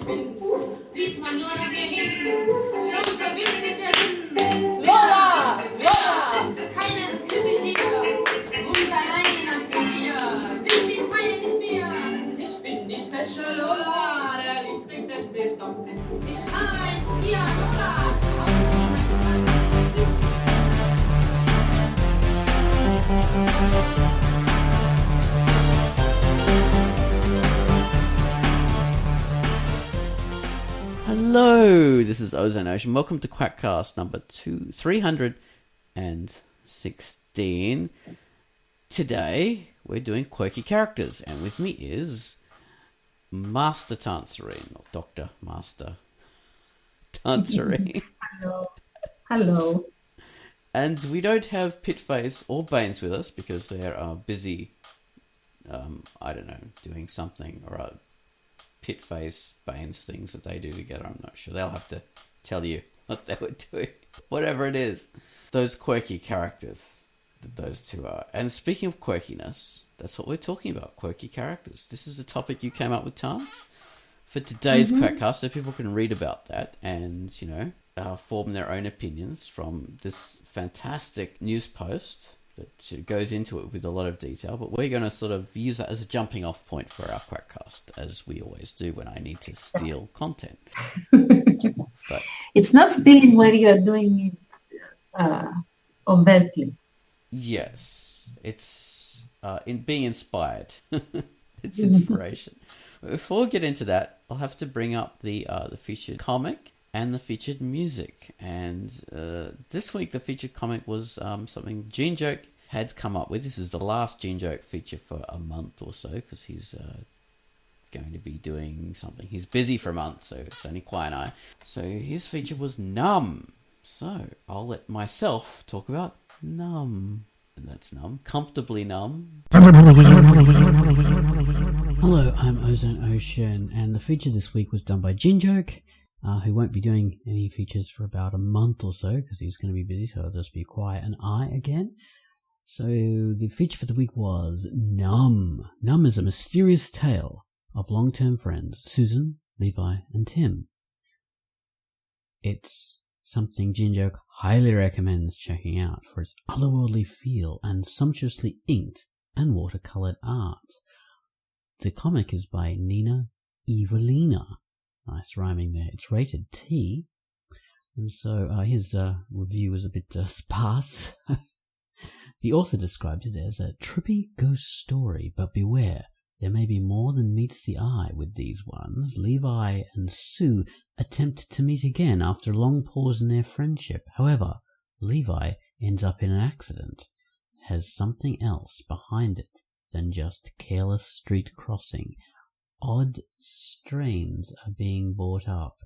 bin. Diesmal nur nach mir hin. Schon verwüstet dahin. Lola! Lola! Keine Kügel hier. Und allein am Klavier. Sind die Feinde nicht mehr. Ich bin die fesche Lola, der Liebling der Dom. Ich habe ein Lola. Hello, this is Ozone Ocean. Welcome to Quirkcast number 316. Today, we're doing quirky characters, and with me is Master Tanserine, or Dr. Master Tanserine. Hello. And we don't have Pitface or Baines with us because they're busy, doing something, or Pitface, Baines things that they do together. I'm not sure. They'll have to tell you what they were doing. Whatever it is. Those quirky characters that those two are. And speaking of quirkiness, that's what we're talking about. Quirky characters. This is the topic you came up with, Tans, for today's Quirkcast, so people can read about that and, form their own opinions from this fantastic news post that goes into it with a lot of detail, but we're going to sort of use that as a jumping off point for our Quirkcast, as we always do when I need to steal content. But it's not stealing when you are doing it overtly. yes, it's in being inspired. It's inspiration. Before we get into that, I'll have to bring up the featured comic and the featured music. And this week, the featured comic was something Gene Joke had come up with. This is the last Gene Joke feature for a month or so, because he's going to be doing something. He's busy for a month, so it's only Qui and I. So his feature was Numb. So I'll let myself talk about Numb. And that's Numb. Comfortably Numb. Hello, I'm Ozone Ocean, and the feature this week was done by Gene Joke, who won't be doing any features for about a month or so because he's going to be busy, so it'll just be Quiet and I again. So the feature for the week was Numb. Numb is a mysterious tale of long-term friends, Susan, Levi, and Tim. It's something Jinjoke highly recommends checking out for its otherworldly feel and sumptuously inked and watercolored art. The comic is by Nina Evelina. Nice rhyming there. It's rated T. And so his review was a bit sparse. The author describes it as a trippy ghost story, but beware, there may be more than meets the eye with these ones. Levi and Sue attempt to meet again after a long pause in their friendship. However, Levi ends up in an accident. It has something else behind it than just careless street crossing. Odd strains are being brought up,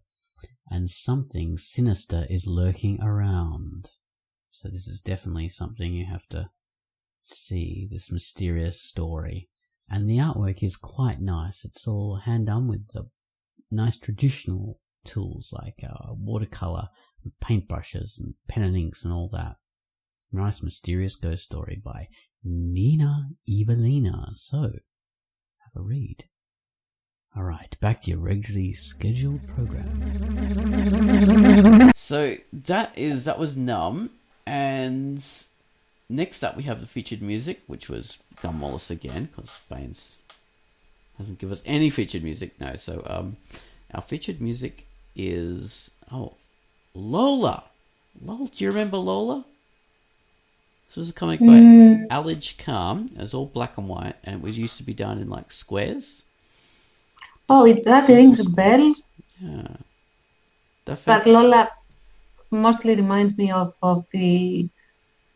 and something sinister is lurking around. So this is definitely something you have to see, this mysterious story. And the artwork is quite nice. It's all hand-done with the nice traditional tools like watercolor, paintbrushes, and pen and inks and all that. Nice mysterious ghost story by Nina Evelina. So, have a read. Alright, back to your regularly scheduled program. So that was Numb, and next up we have the featured music, which was Gum Wallace again, because Baines hasn't given us any featured music. No, so our featured music is Lola. Lola, do you remember Lola? This was a comic by Alij Khan. It was all black and white, and it was used to be done in like squares. Oh, that rings a bell. Yeah. But Lola mostly reminds me of the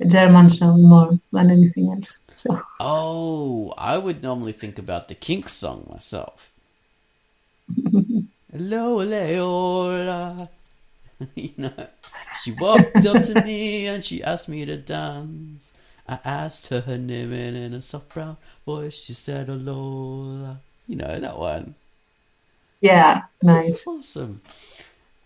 German song more than anything else. So. Oh, I would normally think about the Kinks song myself. Lola. She walked up to me and she asked me to dance. I asked her name and in a soft brown voice she said, "Oh, Lola." You know that one. Yeah, nice. That's awesome.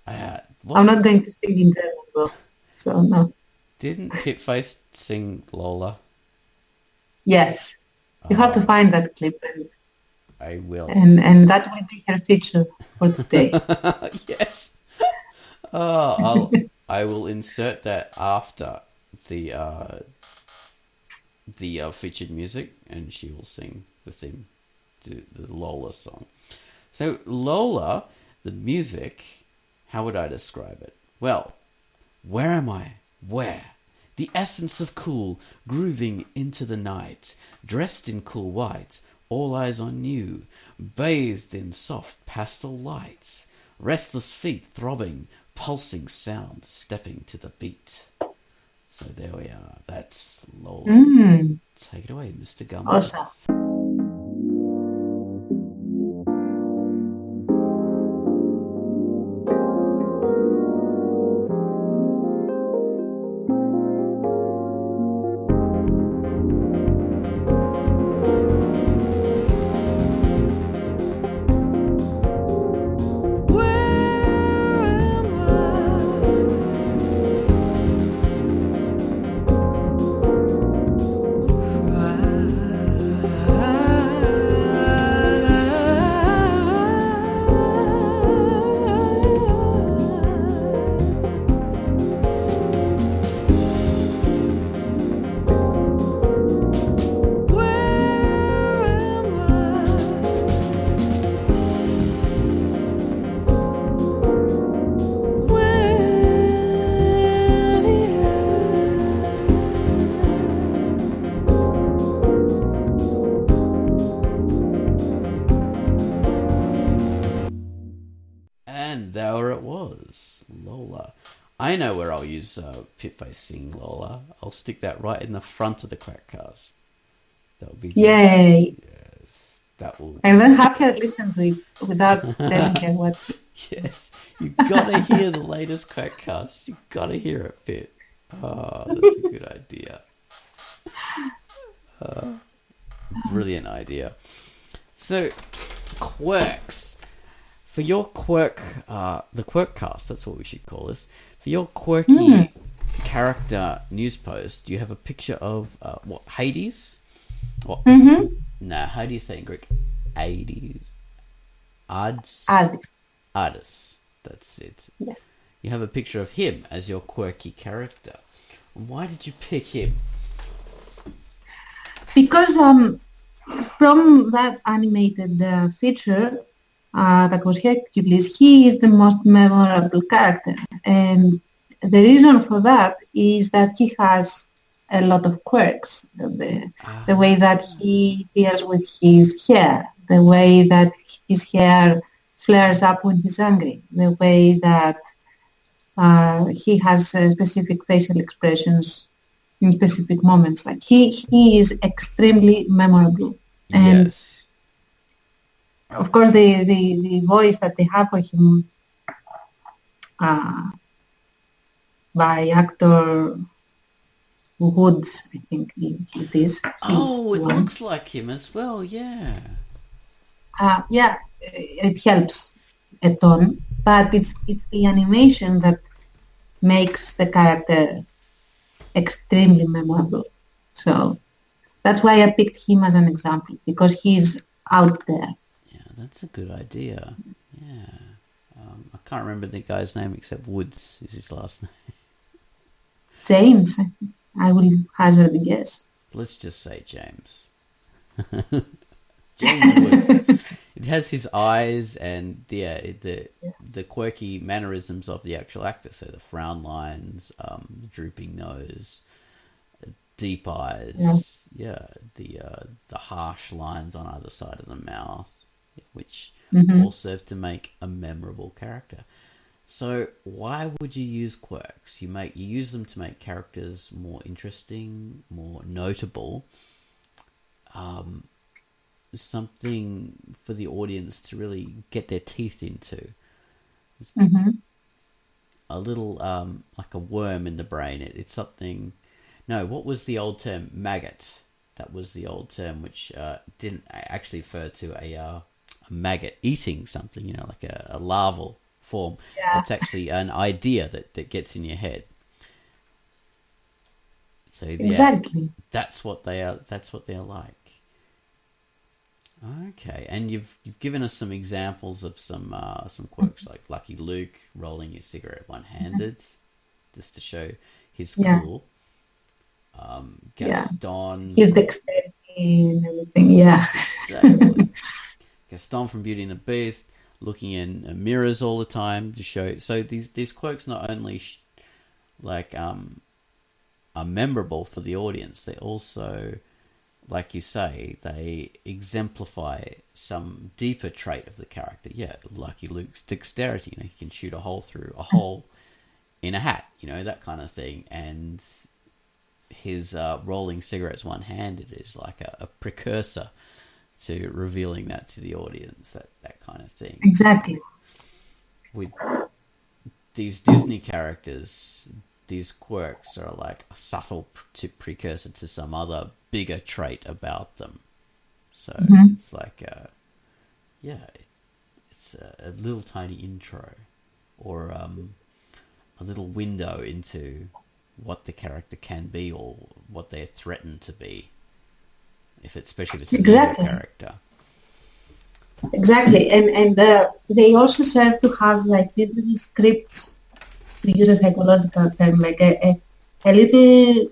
I'm not going to sing in German though, so no. Didn't Pitface sing Lola? Yes. You have to find that clip. I will. And that will be her feature. for today. Yes. I will insert that after the featured music, and she will sing the theme, the Lola song. So Lola, the music, how would I describe it? Well, where am I? Where? The essence of cool, grooving into the night, dressed in cool white, all eyes on you, bathed in soft pastel lights, restless feet throbbing, pulsing sound, stepping to the beat. So there we are. That's Lola. Take it away, Mr. Gumbo. Awesome. And there it was, Lola. I know where I'll use Pitface singing Lola. I'll stick that right in the front of the Quirkcast. That would be Yay! Yes, that will. And then have her listen to it without telling her what. Yes, you gotta hear the latest Quirkcast. You gotta hear it, Pit. Oh, that's a good idea. Brilliant idea. So, quirks. For your quirk, the Quirkcast, that's what we should call this. For your quirky character news post, you have a picture of, what, Hades? What? Nah, how do you say in Greek? Hades. Ades? Ades. That's it. Yes. You have a picture of him as your quirky character. Why did you pick him? Because from that animated feature that was Hercules, he is the most memorable character. And the reason for that is that he has a lot of quirks. The way that he deals with his hair, the way that his hair flares up when he's angry, the way that he has specific facial expressions in specific moments. Like he is extremely memorable. And Yes. of course, the voice that they have for him by actor Woods, I think it is. Oh, it looks like him as well, yeah. Yeah, it helps a ton, but it's the animation that makes the character extremely memorable. So that's why I picked him as an example, because he's out there. Yeah, that's a good idea. Yeah. I can't remember the guy's name except Woods is his last name. James, I will hazard a guess. Let's just say James. James Woods. It has his eyes and the quirky mannerisms of the actual actor. So the frown lines, drooping nose, deep eyes. Yeah, the harsh lines on either side of the mouth, which all serve to make a memorable character. So why would you use quirks? You use them to make characters more interesting, more notable. Something for the audience to really get their teeth into. A little like a worm in the brain. It's something. No, what was the old term? Maggot. That was the old term, which didn't actually refer to a maggot eating something. You know, like a larval form. Yeah. It's actually an idea that gets in your head. So yeah, Exactly. that's what they are. That's what they're like. Okay, and you've given us some examples of some quirks like Lucky Luke rolling his cigarette one-handed, just to show he's Yeah. cool. Yeah. Gaston, His dexterity and everything. Yeah. exactly. Gaston from Beauty and the Beast, looking in mirrors all the time to show. So these quirks not only are memorable for the audience, they also, like you say, they exemplify some deeper trait of the character. Yeah, Lucky Luke's dexterity. He can shoot a hole through a hole in a hat, that kind of thing. And his rolling cigarettes one-handed is like a precursor to revealing that to the audience, that kind of thing. Exactly. With these Disney characters, these quirks are like a subtle precursor to some other bigger trait about them. So it's like, it's a little tiny intro, or a little window into what the character can be or what they're threatened to be, especially if it's an evil character. Exactly, and they also serve to have like little scripts, to use a psychological term, like a little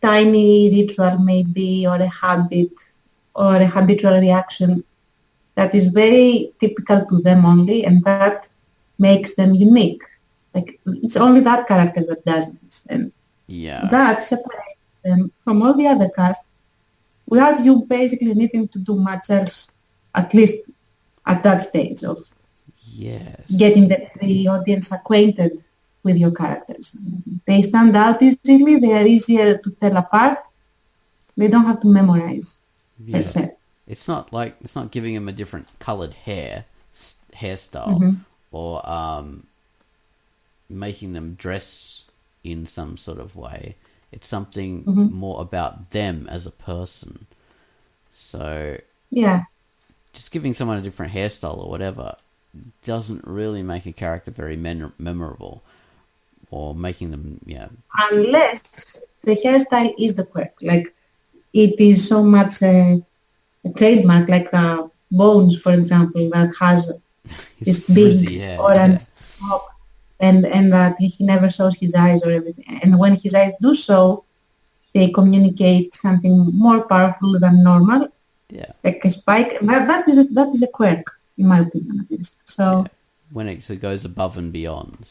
tiny ritual maybe, or a habit, or a habitual reaction that is very typical to them only, and that makes them unique. Like, it's only that character that does this, and that separates them from all the other cast without you basically needing to do much else, at least at that stage of getting the audience acquainted with your characters. They stand out easily, they are easier to tell apart, they don't have to memorize per se. It's not giving them a different coloured hairstyle or making them dress in some sort of way. It's something more about them as a person. So just giving someone a different hairstyle or whatever doesn't really make a character very memorable, or making them unless the hairstyle is the quirk. Like, it is so much a trademark, like Bones, for example, that has this big orange top, and that he never shows his eyes or everything. And when his eyes do show, they communicate something more powerful than normal. Yeah, like a spike. That is a quirk, in my opinion, at least. So when it goes above and beyond,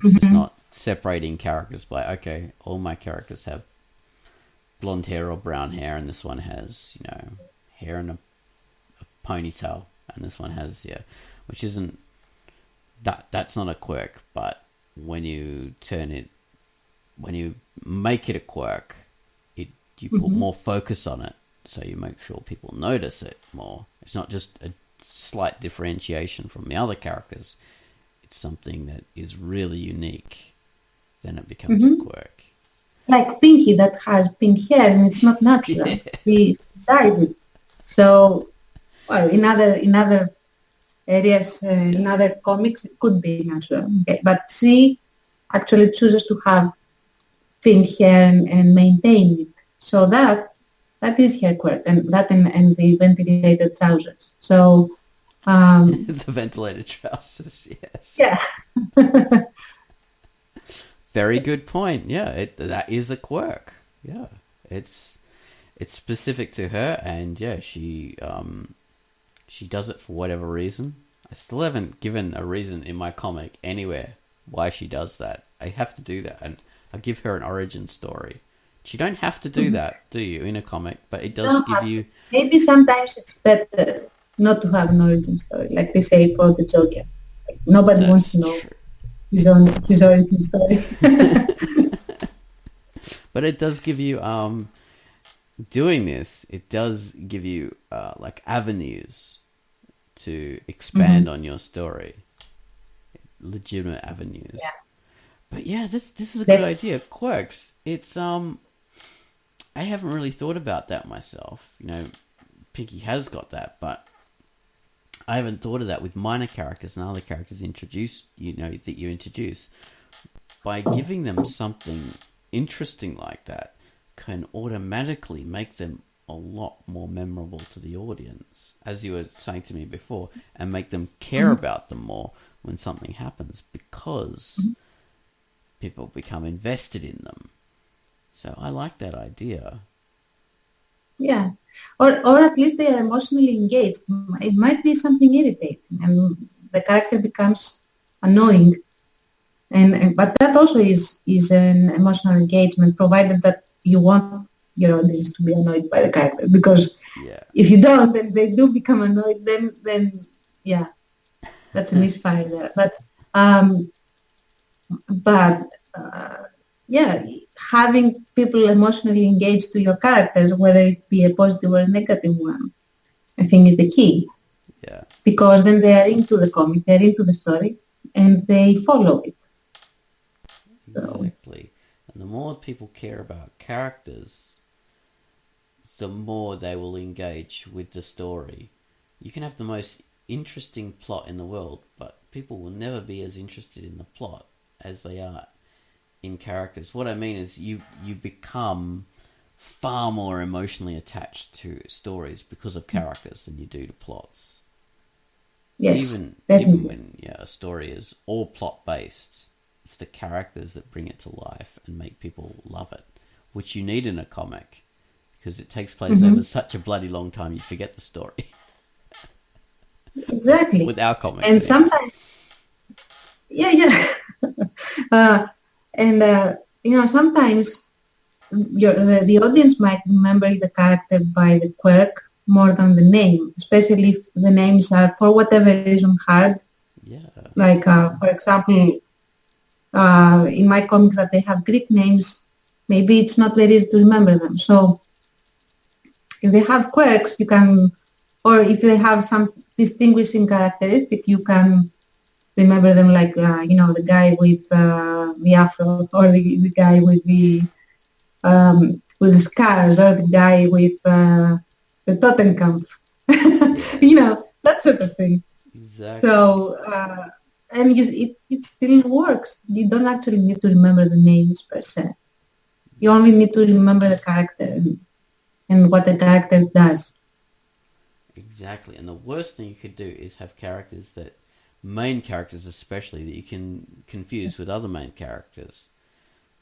it's just not separating characters by, okay, all my characters have blonde hair or brown hair, and this one has hair in a ponytail, and this one has which isn't that's not a quirk. But when you make it a quirk, you put more focus on it, so you make sure people notice it more. It's not just a slight differentiation from the other characters. It's something that is really unique. Then it becomes a quirk. Like Pinky, that has pink hair, and it's not natural. He dyes it. So, well, in other areas, in other comics, it could be natural. Okay. But she actually chooses to have pink hair and maintain it. So that is her quirk, and that and the ventilated trousers. So the ventilated trousers, yes. Yeah. Very good point. Yeah, that is a quirk. Yeah, it's specific to her, and she does it for whatever reason. I still haven't given a reason in my comic anywhere why she does that. I have to do that, and I give her an origin story. You don't have to do that, do you, in a comic? But it does give you... Maybe sometimes it's better not to have an origin story, like they say for the Joker. Like, nobody wants to know his origin story. But it does give you... doing this, it does give you like avenues to expand on your story. Legitimate avenues. Yeah. But yeah, this is a good idea. Quirks. It's I haven't really thought about that myself. Pinky has got that, but I haven't thought of that with minor characters and other characters that you introduce. By giving them something interesting like that, can automatically make them a lot more memorable to the audience, as you were saying to me before, and make them care about them more when something happens, because people become invested in them. So I like that idea. Yeah. Or at least they are emotionally engaged. It might be something irritating and the character becomes annoying. But that also is an emotional engagement, provided that you want your audience to be annoyed by the character. Because if you don't, then they do become annoyed. Then yeah, that's a misfire there. Yeah, having people emotionally engaged to your characters, whether it be a positive or a negative one, I think is the key. Yeah. Because then they are into the comic, they're into the story, and they follow it. Exactly. And the more people care about characters, the more they will engage with the story. You can have the most interesting plot in the world, but people will never be as interested in the plot as they are in characters. What I mean is you become far more emotionally attached to stories because of characters than you do to plots. Yes, even when a story is all plot based, it's the characters that bring it to life and make people love it, which you need in a comic, because it takes place over such a bloody long time you forget the story. Exactly. With our comics. And sometimes, sometimes the audience might remember the character by the quirk more than the name, especially if the names are, for whatever reason, hard. Yeah. Like, for example, in my comics that they have Greek names, maybe it's not very easy to remember them. So if they have quirks, you can, or if they have some distinguishing characteristic, you can remember them, like, the guy with the afro, or the guy with the scars, or the guy with the Tottenkamp. Yes. That sort of thing. Exactly. So, and it still works. You don't actually need to remember the names per se. You only need to remember the character and what the character does. Exactly. And the worst thing you could do is have main characters especially, that you can confuse with other main characters.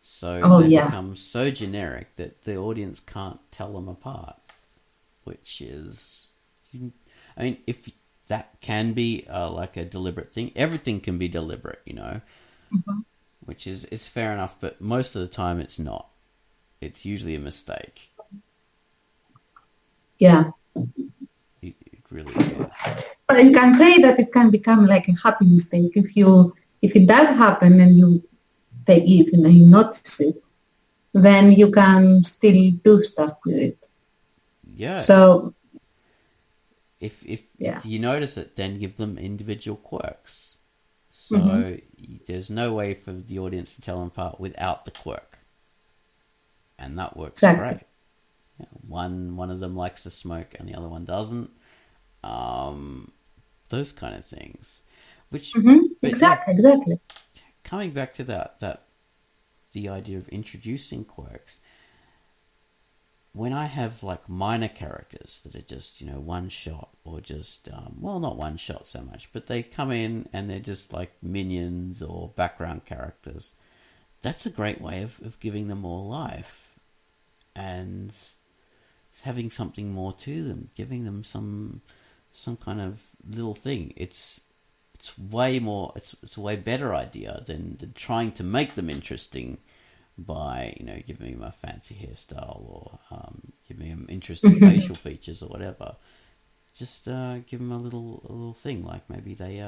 So they become so generic that the audience can't tell them apart, which is, I mean, if that can be like a deliberate thing, everything can be deliberate, which is fair enough, but most of the time it's not. It's usually a mistake. Yeah. It really is. But you can pray that it can become like a happy mistake if it does happen and you take it and you notice it, then you can still do stuff with it. Yeah. So if you notice it, then give them individual quirks. So there's no way for the audience to tell them apart without the quirk, and that works great. Yeah, one of them likes to smoke and the other one doesn't. Those kind of things. Which exactly. Coming back to that the idea of introducing quirks. When I have like minor characters that are just, one shot, or just, not one shot so much, but they come in and they're just like minions or background characters, that's a great way of giving them more life and having something more to them, giving them some kind of little thing. It's way more, it's a way better idea than trying to make them interesting by, giving them a fancy hairstyle or giving them interesting facial features or whatever. Just give them a little thing, like maybe they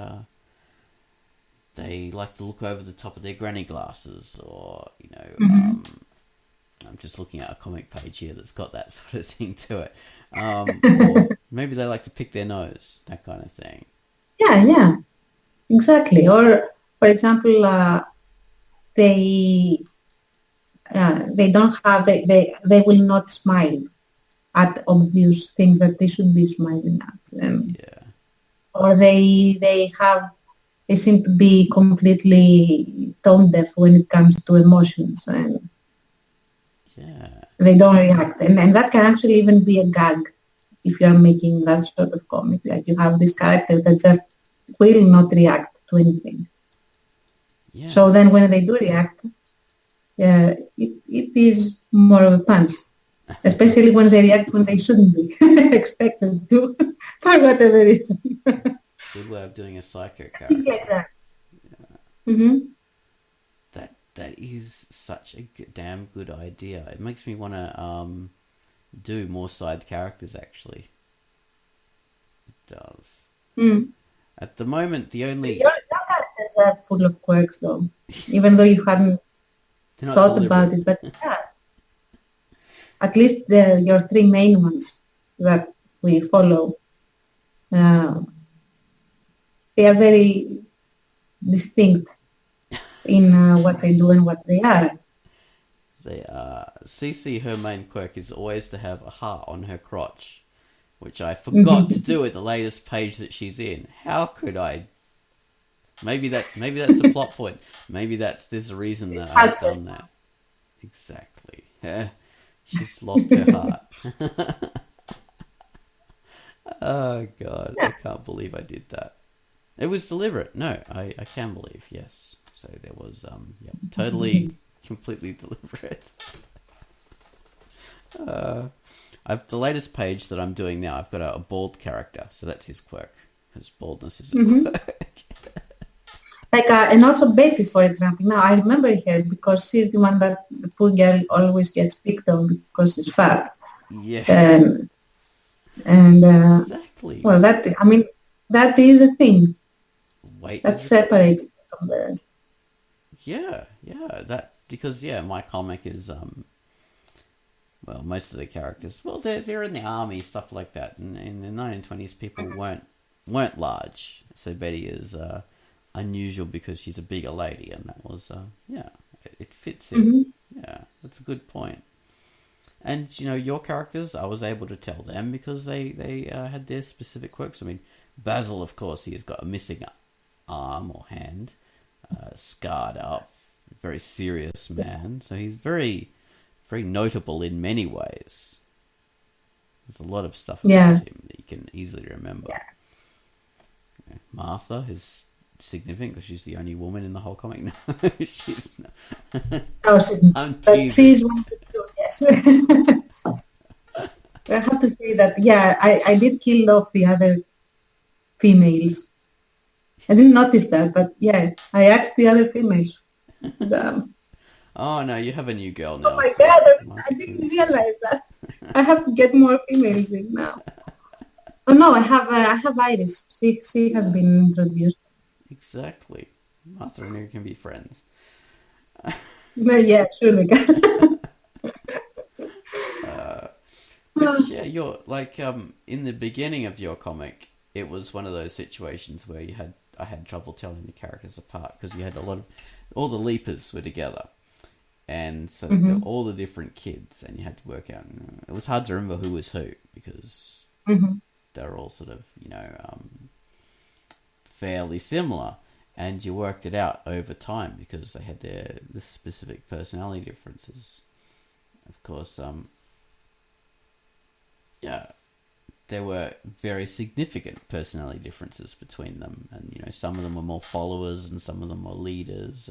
like to look over the top of their granny glasses, or I'm just looking at a comic page here that's got that sort of thing to it. Or maybe they like to pick their nose, that kind of thing. Yeah, exactly. Or, for example, they don't have, they will not smile at obvious things that they should be smiling at. Or they seem to be completely tone deaf when it comes to emotions. They don't react. And that can actually even be a gag if you are making that sort of comic. Like you have this character that just will not react to anything. Yeah. So then when they do react, it is more of a punch. Especially when they react when they shouldn't be expected to, for whatever reason. Good way of doing a psycho character. Things like that. Yeah. Mm-hmm. That is such a damn good idea. It makes me want to do more side characters, actually. It does. Mm. At the moment, the only... Your characters are full of quirks, though, even though you hadn't thought about it. But yeah, at least your three main ones that we follow, they are very distinct in what they do and what they are. They are. Cece, her main quirk is always to have a heart on her crotch, which I forgot to do at the latest page that she's in. How could I? Maybe that's a plot point. Maybe there's a reason that I've done that. Exactly. She's lost her heart. Oh God, I can't believe I did that. It was deliberate. No, I can believe, yes. So there was, totally, completely deliberate. The latest page that I'm doing now, I've got a bald character, so that's his quirk, because baldness is a quirk. And also Betty, for example. Now, I remember her because she's the one that the poor girl always gets picked on because she's fat. Yeah. Exactly. Well, that is a thing. Weight that separates it from the rest. Yeah, because my comic is most of the characters, they're in the army, stuff like that. And in the 1920s, people weren't large, so Betty is unusual because she's a bigger lady, and that was it fits in. Mm-hmm. Yeah, that's a good point. And your characters, I was able to tell them because they had their specific quirks. I mean, Basil, of course, he has got a missing arm or hand, scarred up, very serious man. So he's very, very notable in many ways. There's a lot of stuff about him that you can easily remember. Yeah. Martha is significant because she's the only woman in the whole comic. No, she's not. Oh, she's not. I'm but teasing. She's one of the two, yes. I have to say that, I did kill off the other females. I didn't notice that, but I asked the other females. Oh no, you have a new girl now. Oh my God, I didn't realize that. I have to get more females in now. Oh no, I have Iris. She has been introduced. Exactly. Martha and her can be friends. Well, yeah, sure we can. You're like in the beginning of your comic, it was one of those situations where I had trouble telling the characters apart because you had all the leapers were together, and so all the different kids, and you had to work out. It was hard to remember who was who because they're all sort of fairly similar, and you worked it out over time because they had the specific personality differences. Of course, there were very significant personality differences between them, and some of them were more followers, and some of them were leaders,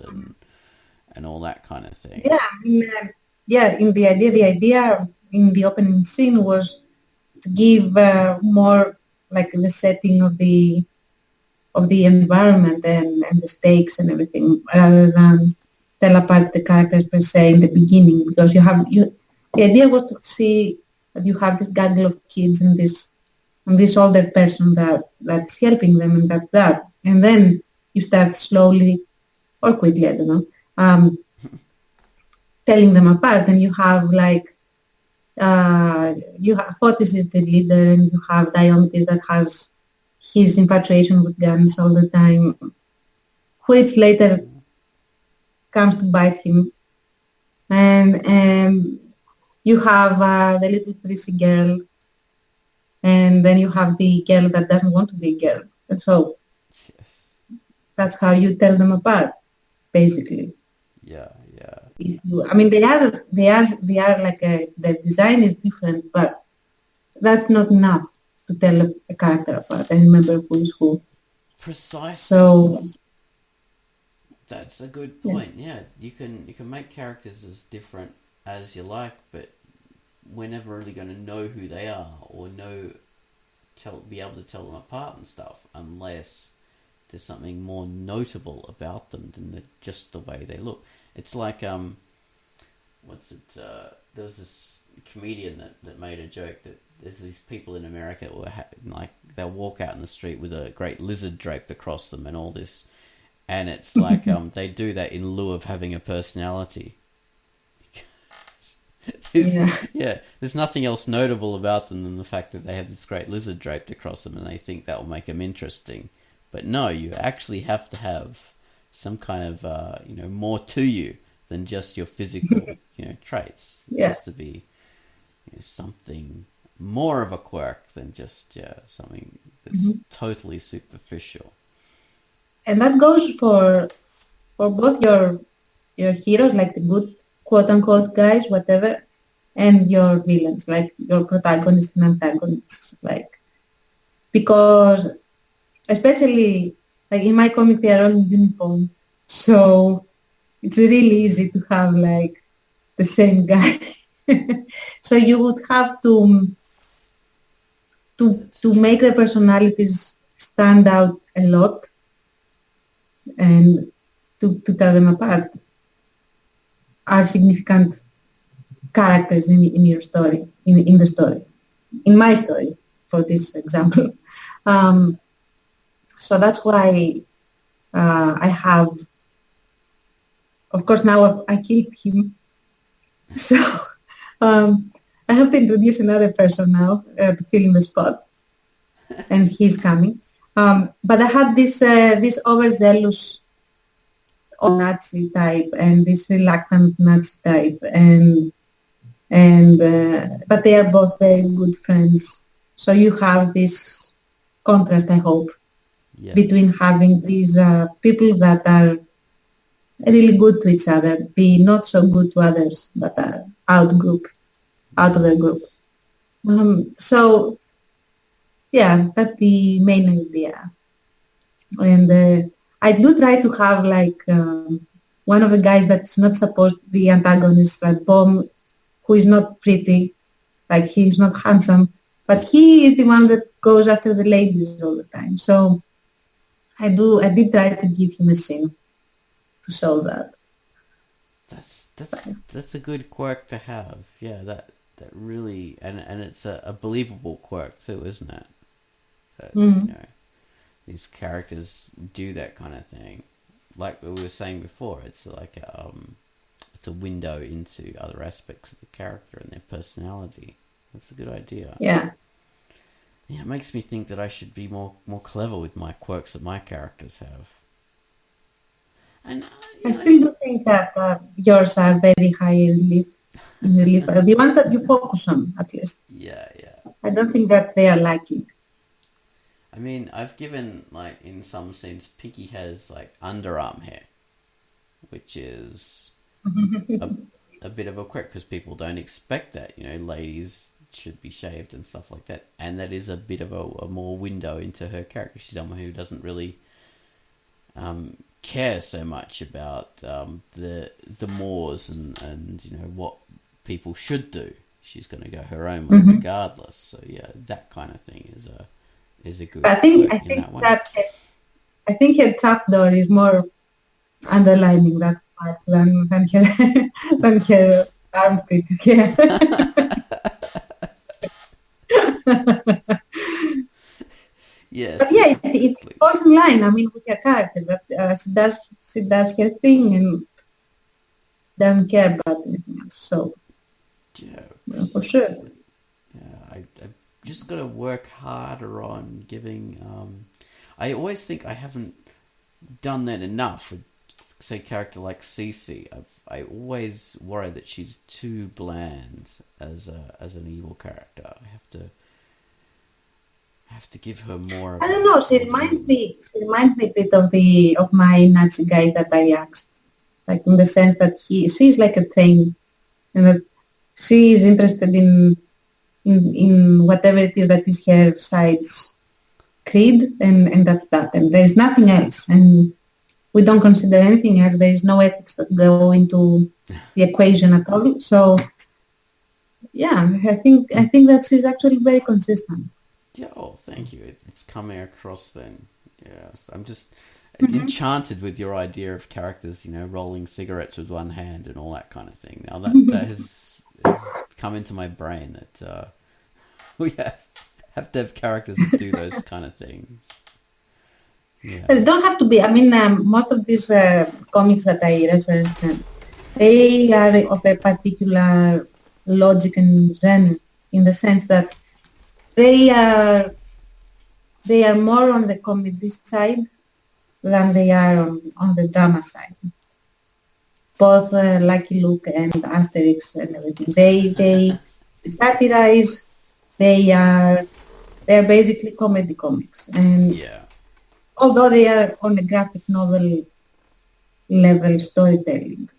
and all that kind of thing. In the idea in the opening scene was to give more like the setting of the environment and the stakes and everything, rather than tell apart the characters per se in the beginning, because the idea was to see that you have this gaggle of kids and this older person that's helping them and that. And then you start slowly or quickly, I don't know, telling them apart. And you have Fotis is the leader, and you have Diomedes that has his infatuation with guns all the time, which later comes to bite him. And you have the little prissy girl, and then you have the girl that doesn't want to be a girl. And so that's how you tell them apart, basically. Yeah. if you, I mean, they are like the design is different, but that's not enough to tell a character apart and remember who is who. Precisely. So that's a good point. Yeah, you can make characters as different as you like, but we're never really going to know who they are or be able to tell them apart and stuff unless there's something more notable about them than just the way they look. It's like what's it? There was this comedian that made a joke that there's these people in America who like they'll walk out in the street with a great lizard draped across them and all this, and it's like they do that in lieu of having a personality. There's nothing else notable about them than the fact that they have this great lizard draped across them, and they think that will make them interesting. But no, you actually have to have some kind of more to you than just your physical traits. It has to be something more of a quirk than just something that's totally superficial. And that goes for both your heroes, like the good quote unquote guys, whatever, and your villains, like your protagonists and antagonists, like, because especially like in my comic they are all in uniform, so it's really easy to have like the same guy. So you would have to make the personalities stand out a lot and to tell them apart as significant characters in your story, in the story, in my story, for this example. So that's why I have, of course, now I killed him. So I have to introduce another person now to fill in the spot, and he's coming. But I had this overzealous Nazi type and this reluctant Nazi type, but they are both very good friends. So you have this contrast, I hope, between having these people that are really good to each other, be not so good to others, but are out of their group. So yeah, that's the main idea. And I do try to have like one of the guys that's not supposed to be antagonist, like Bomb, who is not pretty, like he's not handsome, but he is the one that goes after the ladies all the time. So I did try to give him a scene to show that. That's a good quirk to have. Yeah, that really, and it's a believable quirk too, isn't it? That, these characters do that kind of thing. Like we were saying before, it's like it's a window into other aspects of the character and their personality. That's a good idea. Yeah. Yeah, it makes me think that I should be more clever with my quirks that my characters have. And I still do think that yours are very high in relief. The ones that you focus on, at least. Yeah. I don't think that they are lacking. I mean, I've given, like, in some sense, Pinky has, like, underarm hair, which is a bit of a quirk because people don't expect that. Ladies should be shaved and stuff like that. And that is a bit of a more window into her character. She's someone who doesn't really care so much about the mores and what people should do. She's going to go her own way regardless. So, yeah, that kind of thing is a good. I think her trapdoor is more underlining that part than her armpit. Yeah. Yes. But yeah, it falls in line. I mean, with her character, that she does her thing and doesn't care about anything else. So yeah, for sure. Yeah, I've just got to work harder on giving. I always think I haven't done that enough with, say, a character like Cece. I always worry that she's too bland as an evil character. I have to give her more. I don't know. She reminds me a bit of my Nazi guy that I axed. like in the sense that she's like a train, and that she is interested in whatever it is that is her side's creed, and that's that. And there is nothing else. And we don't consider anything else. There is no ethics that go into the equation at all. So, yeah, I think that she's actually very consistent. Yeah, oh, thank you. It's coming across then. Yes, I'm just enchanted with your idea of characters, rolling cigarettes with one hand and all that kind of thing. Now that has come into my brain that we have to have characters that do those kind of things. Yeah. It don't have to be. I mean, most of these comics that I referenced, they are of a particular logic and genre, in the sense that they are more on the comedy side than they are on the drama side. Both Lucky Luke and Asterix and everything. They satirize. They're basically comedy comics, and although they are on a graphic novel level storytelling,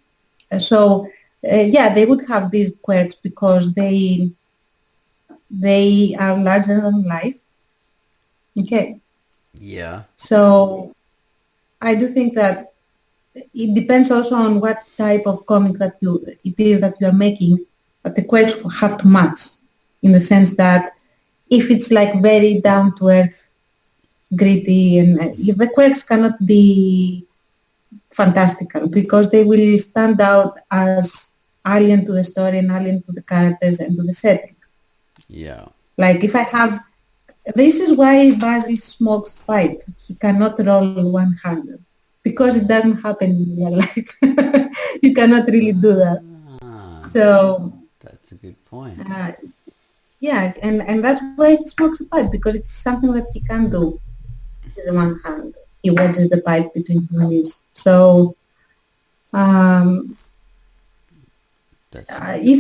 so they would have these quirks because they are larger than life. Okay. Yeah. So I do think that it depends also on what type of comic that it is that you are making, but the quirks have to match, in the sense that if it's like very down to earth, gritty, and the quirks cannot be fantastical, because they will stand out as alien to the story and alien to the characters and to the setting. Yeah. Like if I have, this is why Basil smokes pipe. He cannot roll one-handed, because it doesn't happen in real life. You cannot really do that. So that's a good point. And that's why he smokes a pipe, because it's something that he can do with one hand. He wedges the pipe between his knees. So if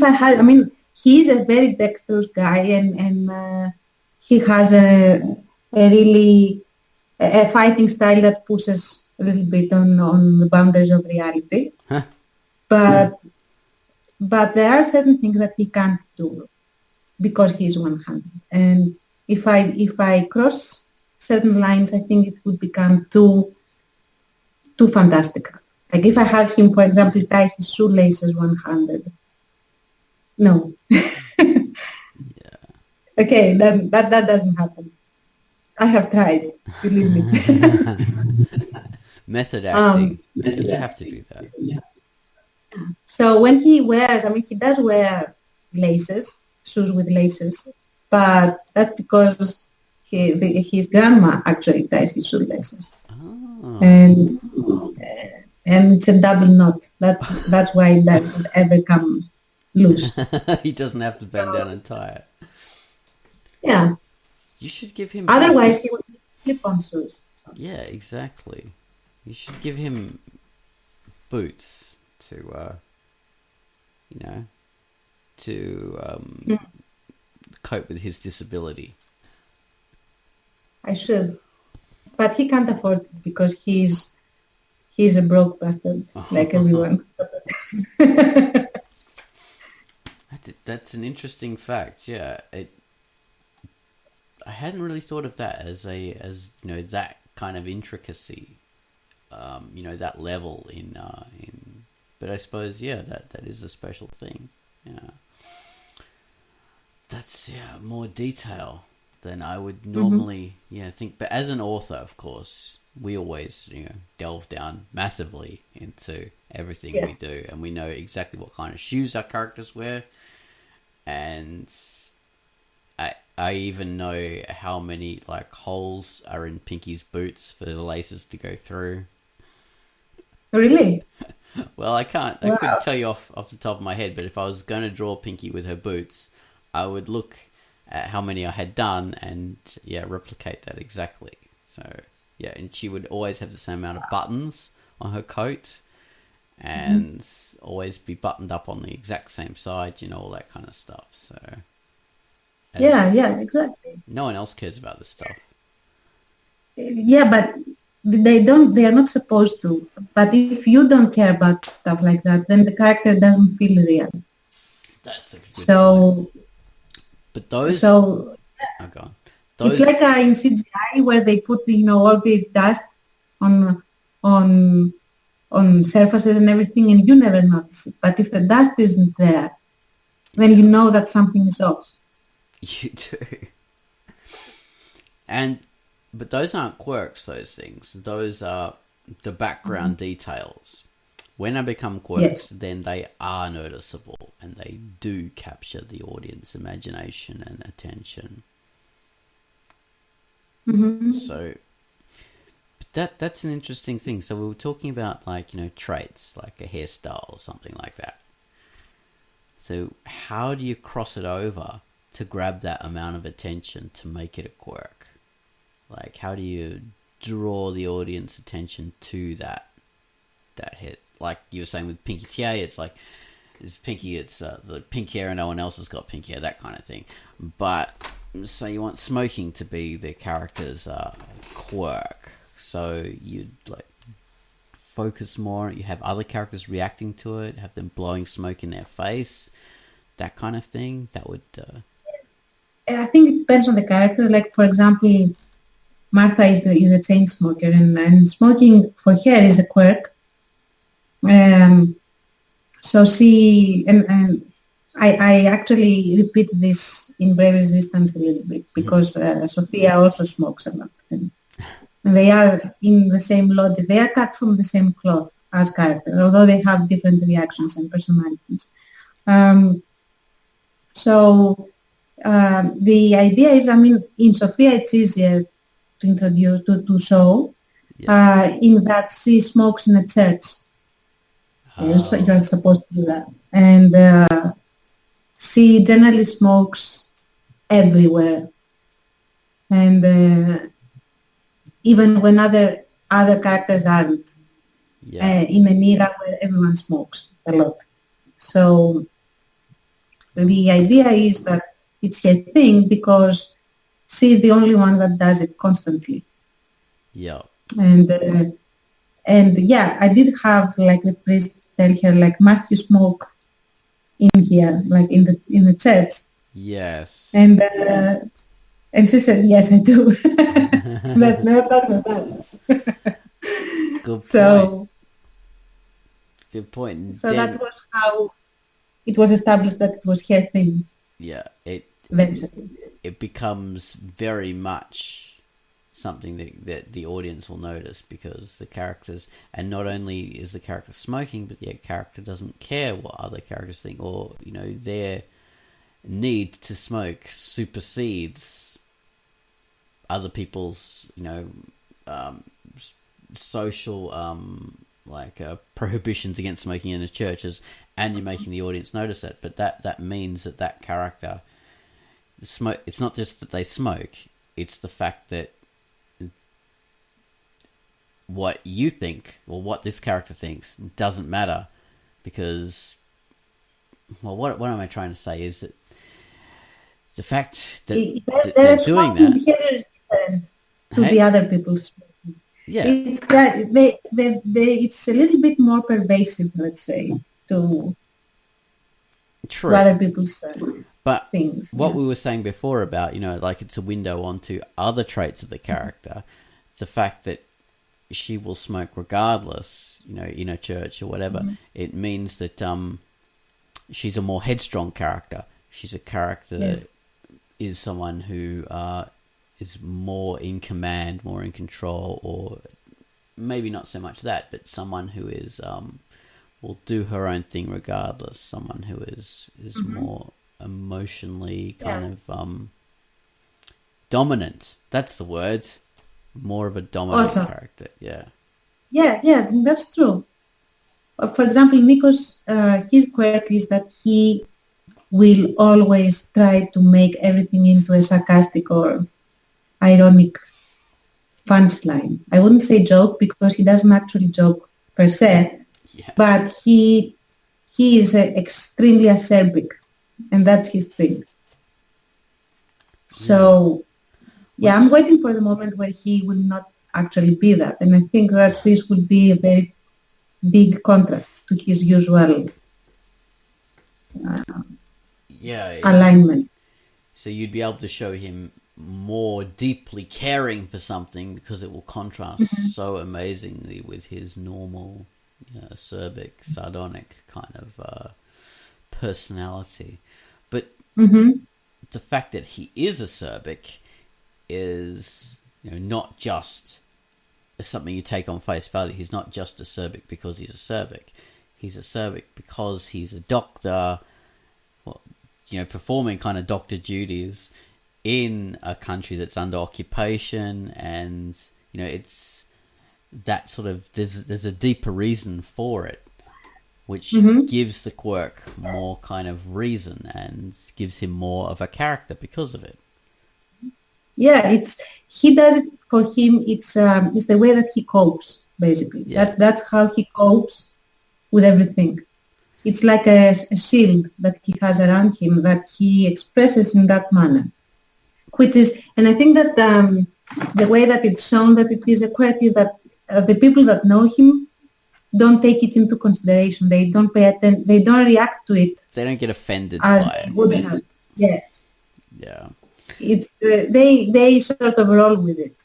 I had, I mean, he's a very dexterous guy, and he has a really a fighting style that pushes a little bit on the boundaries of reality. Huh. But there are certain things that he can't do because he's one-handed. And if I cross certain lines, I think it would become too fantastical. Like if I have him, for example, tie his shoelaces one-handed. No. Okay, that doesn't happen. I have tried, believe me. Method acting. You have to do that. So when he wears, I mean, he does wear laces, shoes with laces, but that's because his grandma actually ties his shoelaces. Oh. And it's a double knot. That's why it doesn't ever come loose. He doesn't have to bend down and tie it. Yeah. You should give him... Otherwise, he would slip-on shoes. Yeah, exactly. You should give him boots to, cope with his disability. I should. But he can't afford it because he's a broke bastard, like everyone. That's an interesting fact. Yeah, I hadn't really thought of that as that kind of intricacy, that level in. But I suppose that is a special thing. Yeah, that's more detail than I would normally think. But as an author, of course, we always delve down massively into everything we do, and we know exactly what kind of shoes our characters wear, and I even know how many holes are in Pinky's boots for the laces to go through. Really? Well, I couldn't tell you off the top of my head, but if I was going to draw Pinky with her boots, I would look at how many I had done and replicate that exactly. So and she would always have the same amount of buttons on her coat, and always be buttoned up on the exact same side, all that kind of stuff. So exactly. No one else cares about this stuff. Yeah, but They are not supposed to. But if you don't care about stuff like that, then the character doesn't feel real. That's a good So, point. But those... so Oh, go on. it's like in CGI where they put, all the dust on surfaces and everything, and you never notice it. But if the dust isn't there, then you know that something is off. You do. But those aren't quirks, those things. Those are the background details. When they become quirks, then they are noticeable and they do capture the audience imagination and attention. Mm-hmm. So that's an interesting thing. So we were talking about traits, like a hairstyle or something like that. So how do you cross it over to grab that amount of attention to make it a quirk? Like, how do you draw the audience attention to that hit? Like you were saying with Pinky TA, it's like, it's Pinky, it's the pink hair and no one else has got pink hair, that kind of thing. But, so you want smoking to be the character's quirk. So you'd focus more, you have other characters reacting to it, have them blowing smoke in their face, that kind of thing. That would... I think it depends on the character. Like, for example, Martha is a chain smoker, and smoking for her is a quirk. So she and I actually repeat this in Brave Resistance a little bit because Sophia also smokes a lot, and they are in the same logic. They are cut from the same cloth as characters, although they have different reactions and personalities. So the idea is, in Sophia it's easier to introduce, to show, in that she smokes in a church. So you're supposed to do that. And she generally smokes everywhere. And even when other characters aren't, in an era where everyone smokes a lot. So the idea is that it's her thing because she's the only one that does it constantly. Yeah. And yeah, I did have the priest tell her must you smoke in here, in the church? Yes. And she said yes, I do. That was that. Good point. So, good point. So then, that was how it was established that it was her thing. Yeah, eventually it becomes very much something that the audience will notice because the characters, and not only is the character smoking, but the character doesn't care what other characters think, or their need to smoke supersedes other people's social prohibitions against smoking in the churches, and you're making the audience notice it. But that means that character smoke. It's not just that they smoke; it's the fact that what you think or what this character thinks doesn't matter, because, well, what am I trying to say is that the fact that they're doing that is different to the other people's. Yeah, it's that it's a little bit more pervasive, let's say, to other people's but things. What we were saying before about it's a window onto other traits of the character. It's the fact that she will smoke regardless, in a church or whatever. Mm-hmm. It means that she's a more headstrong character. She's a character that is someone who is more in command, more in control, or maybe not so much that, but someone who is will do her own thing regardless. Someone who is more emotionally kind of dominant. That's the word. More of a dominant character. Yeah, that's true. For example, Nikos, his quirk is that he will always try to make everything into a sarcastic or ironic punchline. I wouldn't say joke because he doesn't actually joke per se, but he is extremely acerbic, and that's his thing. So, I'm waiting for the moment where he will not actually be that. And I think that this would be a very big contrast to his usual alignment. So you'd be able to show him more deeply caring for something because it will contrast so amazingly with his normal acerbic, sardonic kind of personality. But the fact that he is acerbic is, not just something you take on face value. He's not just acerbic because he's acerbic. He's acerbic because he's a doctor, performing kind of doctor duties in a country that's under occupation, and it's that sort of there's a deeper reason for it, which gives the quirk more kind of reason and gives him more of a character because of it. Yeah, he does it for him. It's the way that he copes, basically. Yeah. That's how he copes with everything. It's like a shield that he has around him that he expresses in that manner. And I think that the way that it's shown that it is a quirk is that the people that know him don't take it into consideration. They don't pay attention. They don't react to it. They don't get offended as by they would have. Yes. Yeah. It's they sort of roll with it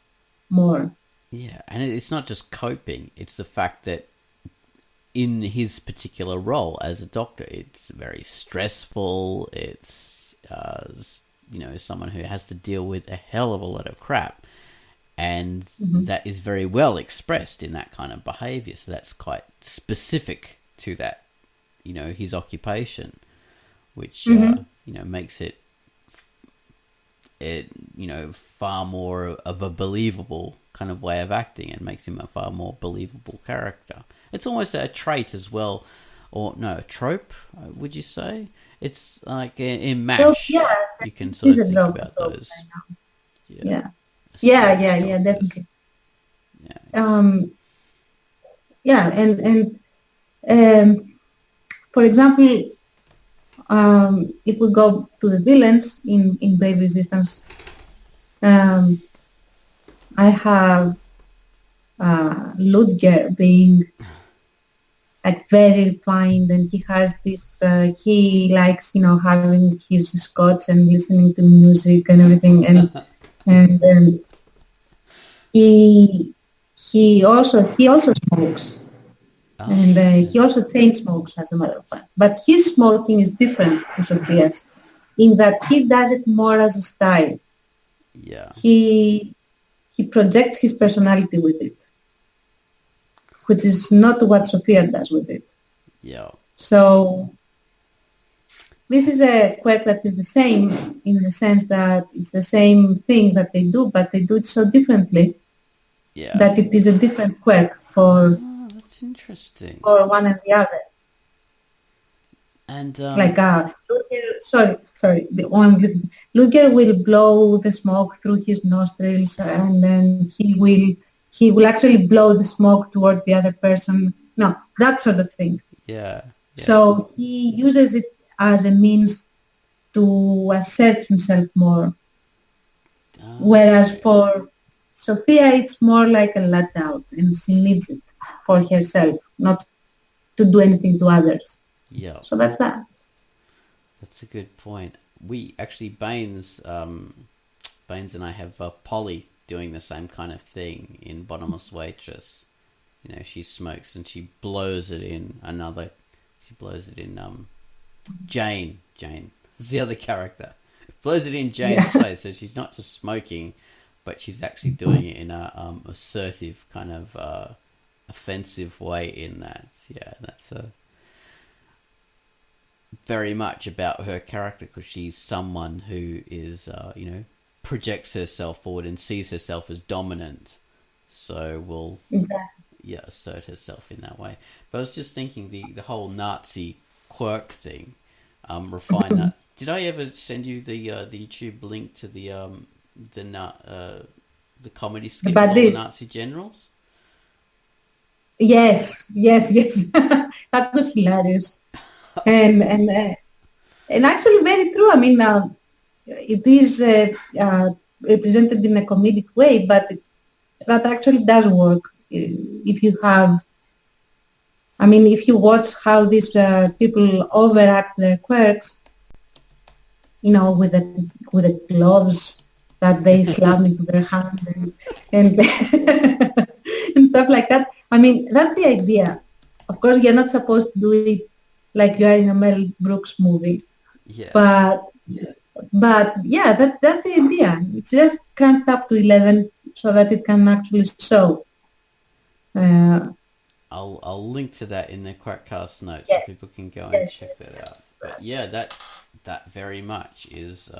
more. Yeah, and it's not just coping. It's the fact that in his particular role as a doctor, it's very stressful. It's someone who has to deal with a hell of a lot of crap, and that is very well expressed in that kind of behavior. So that's quite specific to that, his occupation, which makes it far more of a believable kind of way of acting, and makes him a far more believable character. It's almost a trait as well, or no, a trope, would you say? It's like in MASH, you can sort of think about those. Yeah, definitely. And for example, if we go to the villains in Brave Resistance, I have Ludger being very refined, and he has this. He likes, having his scotch and listening to music and everything, and he also smokes, and he also chain smokes, as a matter of fact. But his smoking is different to Sophia's, in that he does it more as a style. Yeah. He projects his personality with it, which is not what Sophia does with it. Yeah. So this is a quirk that is the same in the sense that it's the same thing that they do, but they do it so differently that it is a different quirk for. Oh, that's interesting. For one and the other. And Luger will blow the smoke through his nostrils, and then he will actually blow the smoke toward the other person. No, that sort of thing. Yeah. So he uses it as a means to assert himself more. Whereas for Sophia, it's more like a let out, and she needs it for herself, not to do anything to others. Yeah. So that's that. That's a good point. We actually, Baines and I have Polly doing the same kind of thing in Bottomless Waitress. She smokes and she blows it in Jane. Jane is the other character. Blows it in Jane's face. So she's not just smoking, but she's actually doing it in a assertive kind of offensive way in that. Yeah, that's very much about her character, because she's someone who is, projects herself forward and sees herself as dominant. So will assert herself in that way. But I was just thinking the whole Nazi quirk thing, refine that. Did I ever send you the YouTube link to the comedy skit of the Nazi generals? Yes. That was hilarious. and actually very true. I mean, it is represented in a comedic way, but that actually does work if you have. I mean, if you watch how these people overact their quirks, with the gloves that they slap into their hand and and stuff like that. I mean, that's the idea. Of course, you're not supposed to do it like you are in a Mel Brooks movie. Yes. But yeah, that's the idea. It's just cranked up to 11 so that it can actually show. I'll link to that in the Quirkcast notes so people can go and check that out. But yeah, that very much is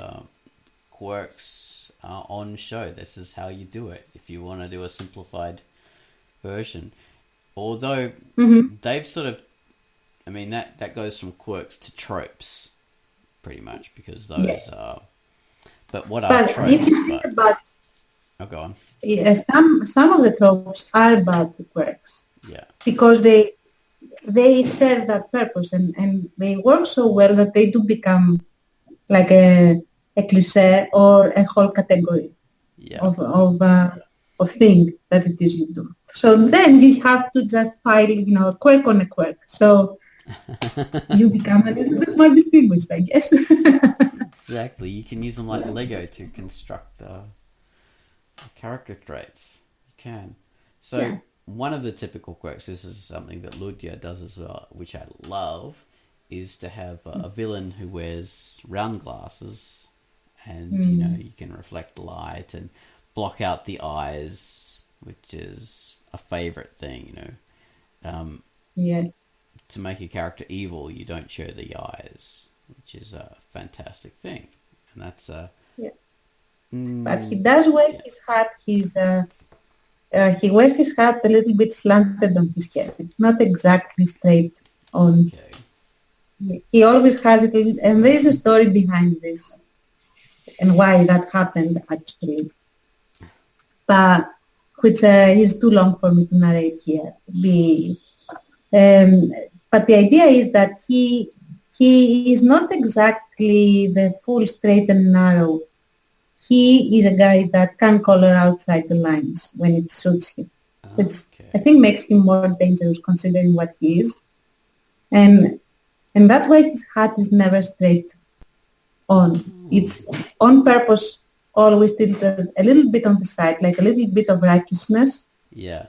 Quirks on show. This is how you do it if you want to do a simplified version. Although they've sort of, I mean, that goes from quirks to tropes, pretty much, because those are. But what are tropes? If you think about, go on. Yeah, some of the tropes are bad quirks. Yeah. Because they serve that purpose and they work so well that they do become like a cliché or a whole category of thing that it is you do. So then you have to just pile, a quirk on a quirk. So you become a little bit more distinguished, I guess. Exactly. You can use them like Lego to construct character traits. You can. So one of the typical quirks, this is something that Ludya does as well, which I love, is to have a villain who wears round glasses and, you can reflect light and block out the eyes, which is a favorite thing, Yes. To make a character evil, you don't show the eyes, which is a fantastic thing. And that's... But he does wear his hat, he wears his hat a little bit slanted on his head. It's not exactly straight on. Okay. He always has it, and there is a story behind this and why that happened actually. But which is too long for me to narrate here. But the idea is that he is not exactly the full straight and narrow. He is a guy that can color outside the lines when it suits him. Which I think makes him more dangerous considering what he is. And that's why his hat is never straight on. It's on purpose, always tilted a little bit on the side, like a little bit of righteousness. Yeah.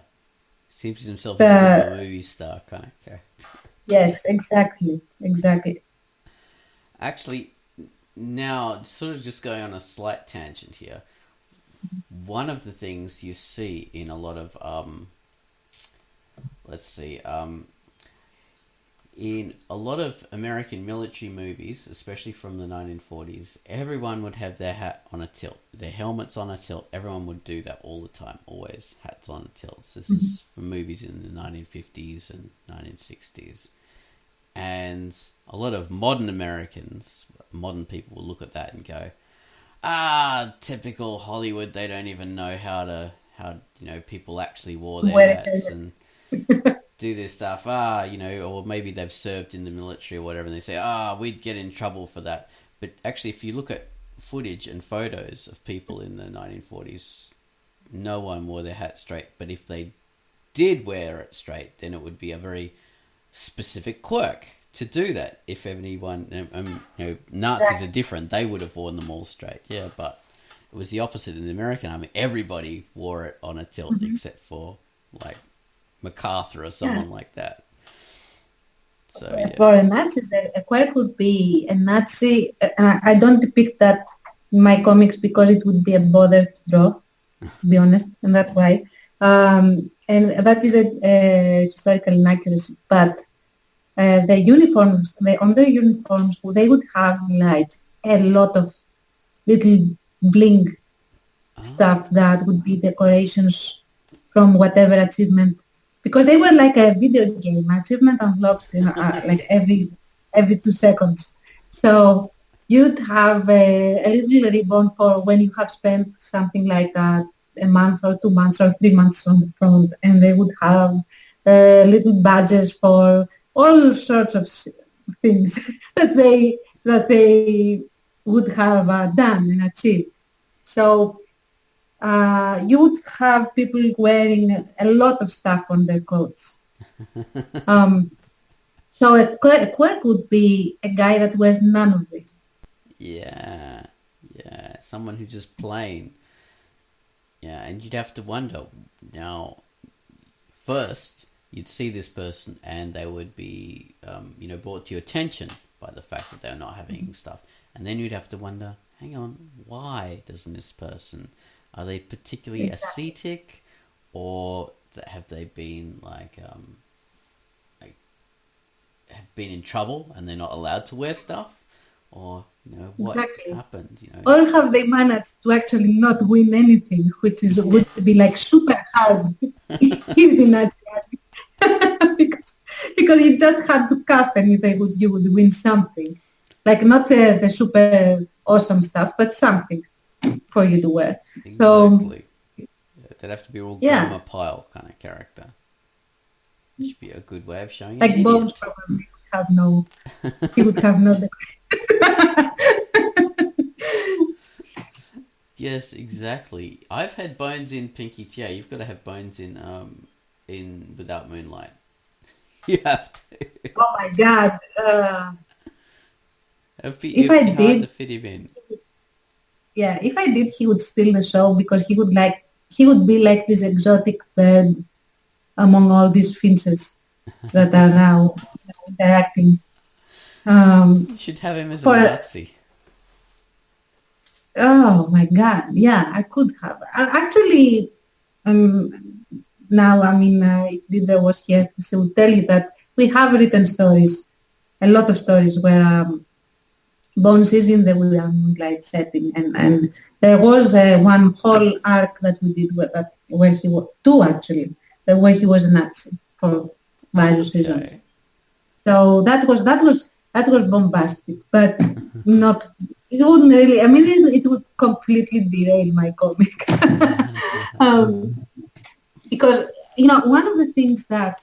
Seems himself as a movie star kind of character. Yes, exactly. Actually, now, sort of just going on a slight tangent here, one of the things you see in a lot of, in a lot of American military movies, especially from the 1940s, everyone would have their hat on a tilt, their helmets on a tilt. Everyone would do that all the time, always hats on a tilt. This is from movies in the 1950s and 1960s. And a lot of modern Americans, modern people will look at that and go, typical Hollywood, they don't even know how people actually wore their hats and do this stuff, or maybe they've served in the military or whatever, and they say, we'd get in trouble for that. But actually, if you look at footage and photos of people in the 1940s, no one wore their hat straight. But if they did wear it straight, then it would be a very specific quirk to do that. If anyone, Nazis are different, they would have worn them all straight. Yeah, but it was the opposite in the American army. Everybody wore it on a tilt except for like MacArthur or someone like that. So for a Nazi, a quirk would be a Nazi. I don't depict that in my comics because it would be a bother to draw, to be honest, and that's why. And that is a historical inaccuracy. But the uniforms, on their uniforms, they would have like a lot of little bling stuff that would be decorations from whatever achievement. Because they were like a video game, achievement unlocked like every 2 seconds. So you'd have a little ribbon for when you have spent something like a month or 2 months or 3 months on the front, and they would have little badges for all sorts of things that they would have done and achieved. So you would have people wearing a lot of stuff on their coats. So a quirk would be a guy that wears none of this. Yeah, someone who's just plain. Yeah, and you'd have to wonder, now, first, you'd see this person and they would be, brought to your attention by the fact that they're not having stuff. And then you'd have to wonder, hang on, why doesn't this person, are they particularly ascetic, or have they been have been in trouble and they're not allowed to wear stuff? Or, what happened? Or have they managed to actually not win anything, which would be like super hard in the Nazi army. because you just had to cuff and you would win something. Like not the super awesome stuff, but something for you to wear. Exactly. So, they'd have to be all glamour pile kind of character. Which would be a good way of showing like Bones probably would have no Yes, exactly. I've had Bones in Pinky Tia. You've got to have Bones in Without Moonlight. You have to. Oh my God! It'd be hard to fit him in. Yeah, if I did, he would steal the show because he would be like this exotic bird among all these finches that are now interacting. You should have him as a Nazi. Oh my God! Yeah, I could have. Actually, now if Didra was here, she would tell you that we have written stories, a lot of stories where Bones is in the Without Moonlight setting, and there was one whole arc that we did where he was two actually, where he was a Nazi for various reasons. So that was bombastic, but not. It wouldn't really. I mean, it would completely derail my comic because one of the things that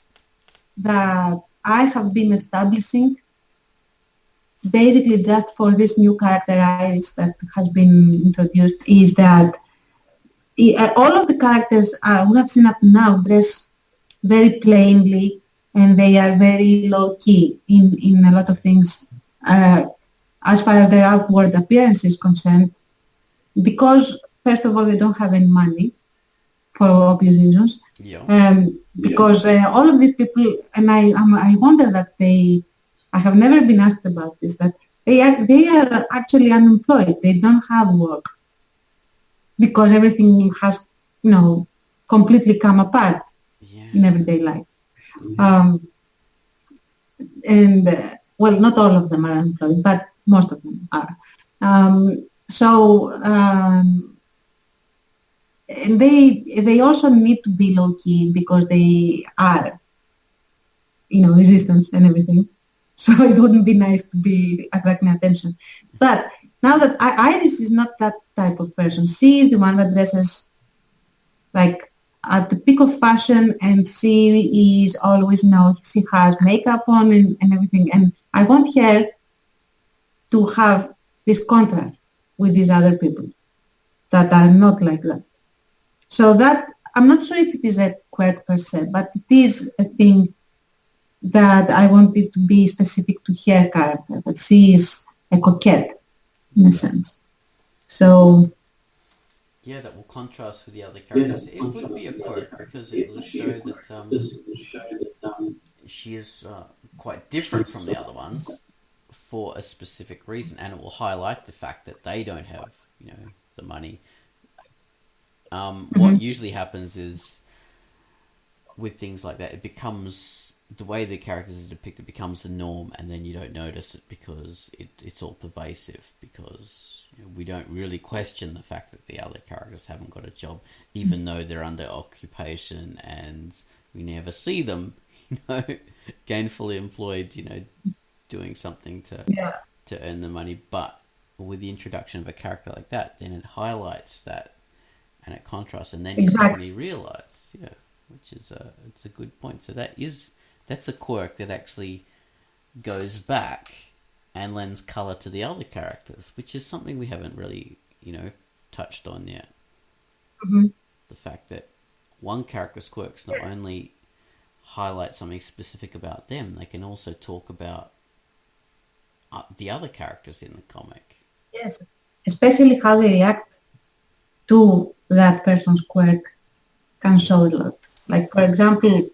I have been establishing, basically just for this new character Iris that has been introduced, is that all of the characters we have seen up to now dress very plainly, and they are very low key in a lot of things. As far as their outward appearance is concerned, because first of all they don't have any money for obvious reasons. Because all of these people, and I wonder that I have never been asked about this, that they are actually unemployed. They don't have work because everything has completely come apart in everyday life. Well, not all of them are unemployed, but most of them are. And they also need to be low key because they are, resistance and everything. So it wouldn't be nice to be attracting attention. But now that Iris is not that type of person, she is the one that dresses like at the peak of fashion, and she is always she has makeup on and everything. And I want her to have this contrast with these other people that are not like that. So that, I'm not sure if it is a quirk per se, but it is a thing that I wanted to be specific to her character, that she is a coquette in a sense. So yeah, that will contrast with the other characters. It would be a quirk because it will show that she is quite different from the other ones for a specific reason, and it will highlight the fact that they don't have, the money. What usually happens is with things like that, it becomes the way the characters are depicted becomes the norm, and then you don't notice it because it's all pervasive, because we don't really question the fact that the other characters haven't got a job, even though they're under occupation and we never see them, gainfully employed, doing something to earn the money. But with the introduction of a character like that, then it highlights that and it contrasts, and then you suddenly realise, which is it's a good point. So that's a quirk that actually goes back and lends colour to the other characters, which is something we haven't really, touched on yet. Mhm. The fact that one character's quirks not only highlight something specific about them, they can also talk about the other characters in the comic. Yes, especially how they react to that person's quirk can show a lot. Like, for example,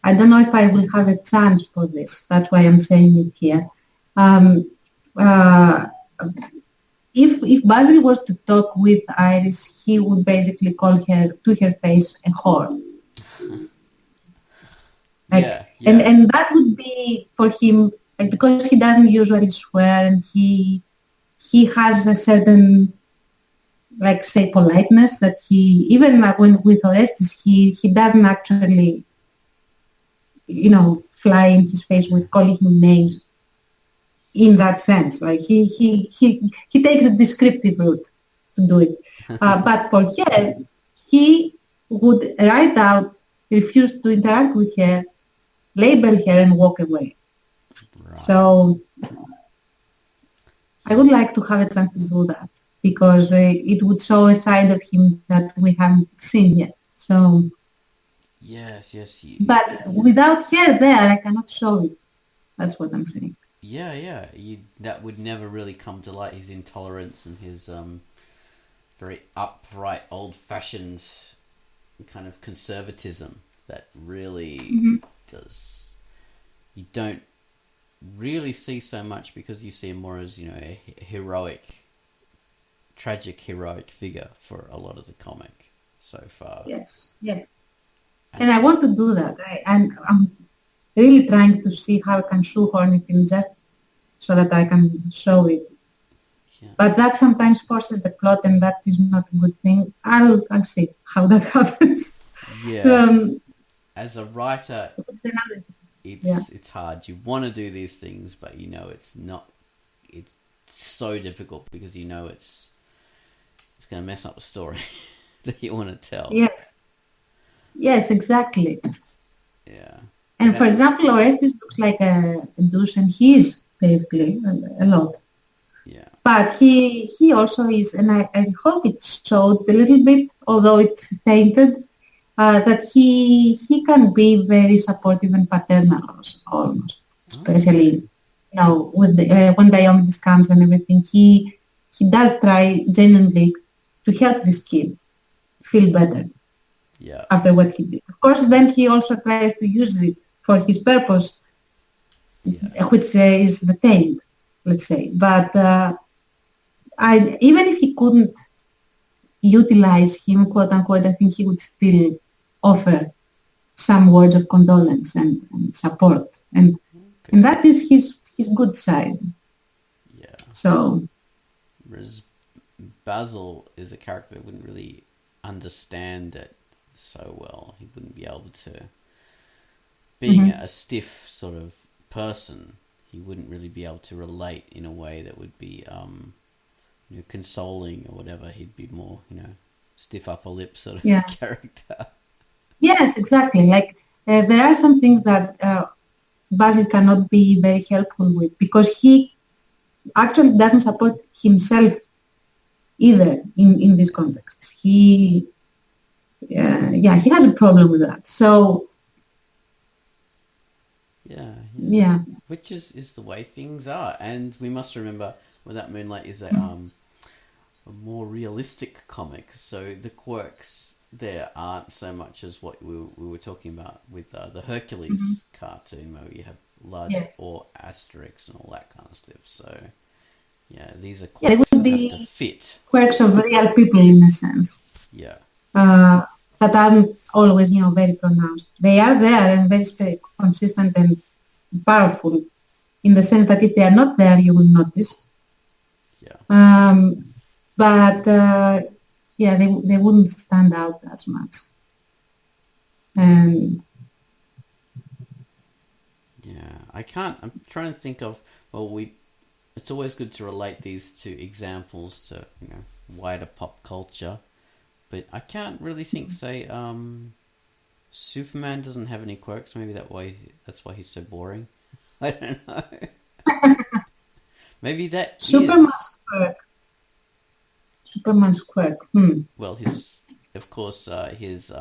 I don't know if I will have a chance for this. That's why I'm saying it here. Um, uh, if Basil was to talk with Iris, he would basically call her to her face a whore. Like, Yeah. and that would be for him, like, because he doesn't usually swear, and he has a certain, like, say, politeness that he, even like when with Orestes, he doesn't actually, fly in his face with calling him names in that sense. Like, he takes a descriptive route to do it. But for her, he would right out refuse to interact with her, label her, and walk away. Right. So I would like to have a chance to do that, because it would show a side of him that we haven't seen yet. So, Yes. but without her there, I cannot show it. That's what I'm saying. Yeah. That would never really come to light, his intolerance and his very upright, old-fashioned kind of conservatism that really does. You don't really see so much, because you see him more as, a tragic heroic figure for a lot of the comic so far. Yes. And I want to do that. I'm really trying to see how I can shoehorn it in, just so that I can show it. Yeah. But that sometimes forces the plot, and that is not a good thing. I'll see how that happens. Yeah. As a writer, it's it's hard. You want to do these things, but it's not. It's so difficult, because it's going to mess up the story that you want to tell. Yes, exactly. Yeah. And for example, Orestes looks like a douche, and he is basically a lot. Yeah. But he also is, and I hope it showed a little bit, although it's tainted, that he can be very supportive and paternal almost, especially with when Diomedes comes and everything. He does try genuinely to help this kid feel better. Yeah. After what he did. Of course, then he also tries to use it for his purpose, which is the taint, let's say. But even if he couldn't utilize him, quote unquote, I think he would still offer some words of condolence and support. And that is his good side. Yeah. So, whereas Basil is a character that wouldn't really understand it so well. He wouldn't be able to, being a stiff sort of person, he wouldn't really be able to relate in a way that would be consoling or whatever. He'd be more stiff upper lip sort of character. Yes, exactly. Like, there are some things that Basil cannot be very helpful with, because he actually doesn't support himself either in this context. He has a problem with that. So yeah. Which is the way things are, and we must remember when that Moonlight is a more realistic comic. So the quirks there aren't so much as what we were talking about with the Hercules cartoon, where you have large or asterisks and all that kind of stuff. So these are quirks that have to fit. Quirks of real people in a sense. Yeah. That aren't always, very pronounced. They are there and very consistent and powerful, in the sense that if they are not there, you will notice. Yeah. But they wouldn't stand out as much. And I'm trying to think of, it's always good to relate these to examples to, wider pop culture. But I can't really think, say, Superman doesn't have any quirks. Maybe that's why he's so boring. I don't know. Maybe that Superman's quirk. Well, of course, his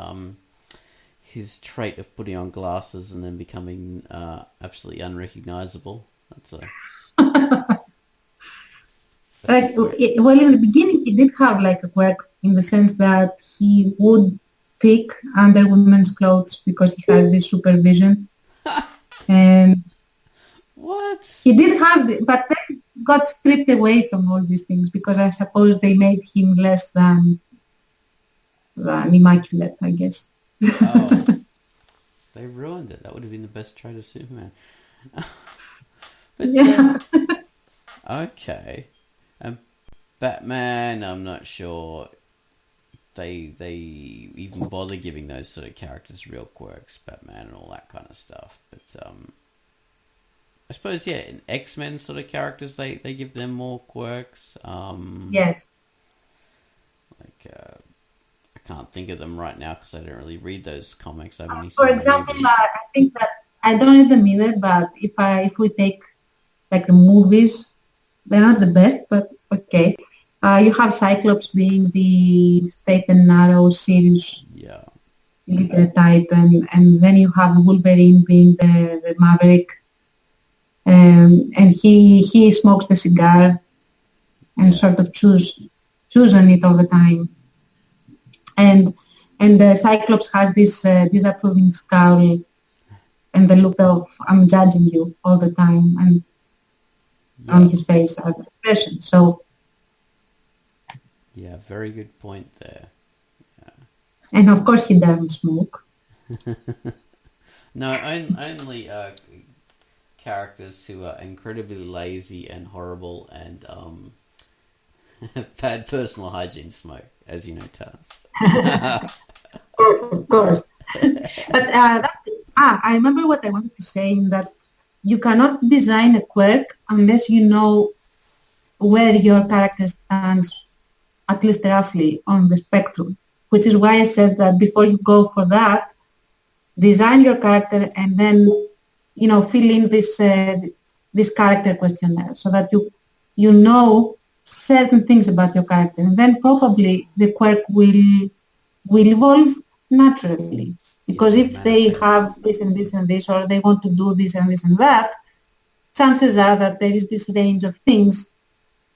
trait of putting on glasses and then becoming absolutely unrecognizable. That's a well, in the beginning, he did have like a quirk in the sense that he would pick under women's clothes because he has this supervision. And what? he did have, but then got stripped away from all these things because I suppose they made him less than immaculate, I guess. Oh, they ruined it. That would have been the best trait of Superman. But, Yeah. okay. And Batman, I'm not sure they even bother giving those sort of characters real quirks, Batman and all that kind of stuff. But I suppose, yeah, in X-Men sort of characters, they give them more quirks. Yes. Like, I can't think of them right now because I don't really read those comics. I've only For seen the example, movies. I think that I don't read them either, but if we take like the movies, they're not the best, but okay. You have Cyclops being the straight and narrow, serious Yeah. leader type, and then you have Wolverine being the maverick, and he smokes the cigar and sort of chews on it all the time. And the Cyclops has this disapproving scowl and the look of I'm judging you all the time, and on his face as an expression. So Yeah, very good point there. and of course he doesn't smoke. No, only characters who are incredibly lazy and horrible and have bad personal hygiene smoke, as you know, Taz. Of course. But I remember what I wanted to say in that you cannot design a quirk unless you know where your character stands, at least roughly, on the spectrum. Which is why I said that before you go for that, design your character and then, fill in this character questionnaire so that you know certain things about your character, and then probably the quirk will evolve naturally. Because if they have this and this and this, or they want to do this and this and that, chances are that there is this range of things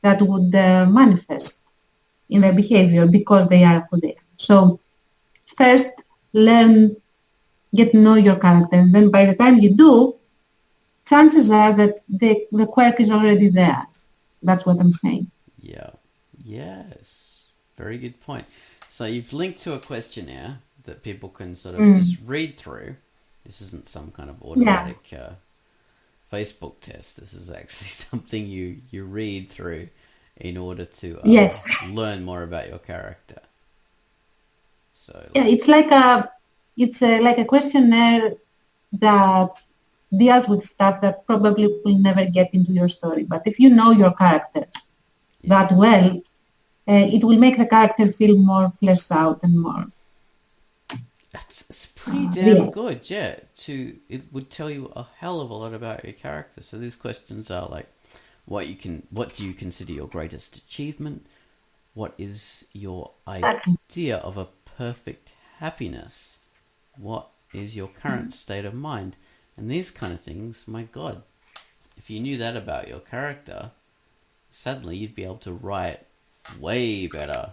that would manifest in their behavior because they are who they are. So first, get to know your character, and then by the time you do, chances are that the quirk is already there. That's what I'm saying. Yeah. Yes. Very good point. So you've linked to a questionnaire that people can sort of just read through. This isn't some kind of automatic Facebook test. This is actually something you read through in order to learn more about your character. So yeah, it's like a questionnaire that deals with stuff that probably will never get into your story. But if you know your character that well, it will make the character feel more fleshed out and more. It's pretty damn good, yeah. It would tell you a hell of a lot about your character. So these questions are like, what do you consider your greatest achievement? What is your idea of a perfect happiness? What is your current state of mind? And these kind of things, my God, if you knew that about your character, suddenly you'd be able to write way better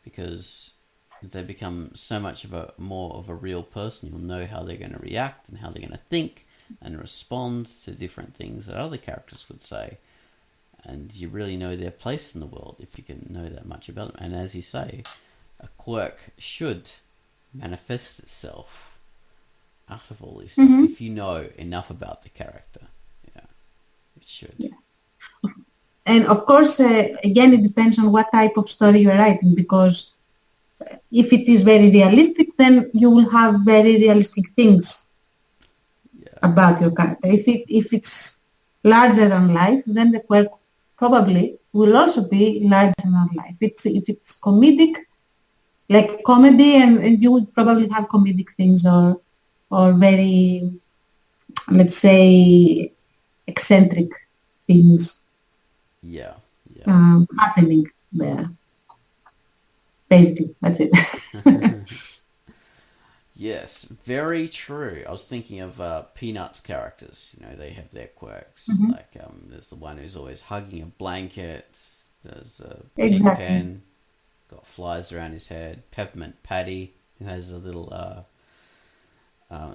because they become so much more of a real person. You'll know how they're going to react and how they're going to think and respond to different things that other characters would say. And you really know their place in the world if you can know that much about them. And as you say, a quirk should manifest itself out of all this stuff if you know enough about the character. Yeah, it should. Yeah. And of course, again, it depends on what type of story you're writing, because if it is very realistic, then you will have very realistic things about your character. If it's larger than life, then the quirk probably will also be larger than life. If it's comedic, like comedy, and you would probably have comedic things or very, let's say, eccentric things happening there. Basically, that's it. Yes, very true. I was thinking of Peanuts characters. You know, they have their quirks. Mhm. Like, there's the one who's always hugging a blanket. There's Exactly. Pigpen, got flies around his head. Peppermint Patty, who has a little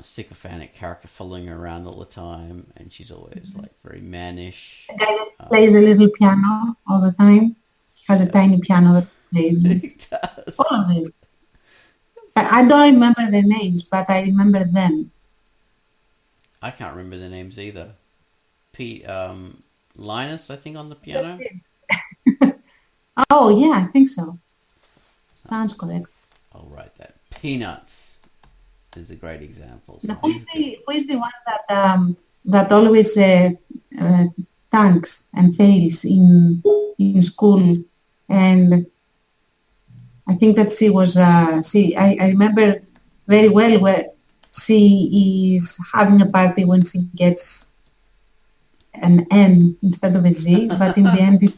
sycophantic character following her around all the time, and she's always like very mannish. The guy that plays a little piano all the time has a Yeah. tiny piano that plays. He does. All of this. I don't remember the names, but I remember them. I can't remember the names either. Linus, I think, on the piano. Oh, yeah, I think so. Sounds correct. I'll write that. Peanuts is a great example. So Now, who is the one that always tanks and fails in school? And I think that she was, I remember very well where she is having a party when she gets an N instead of a Z, but in the end it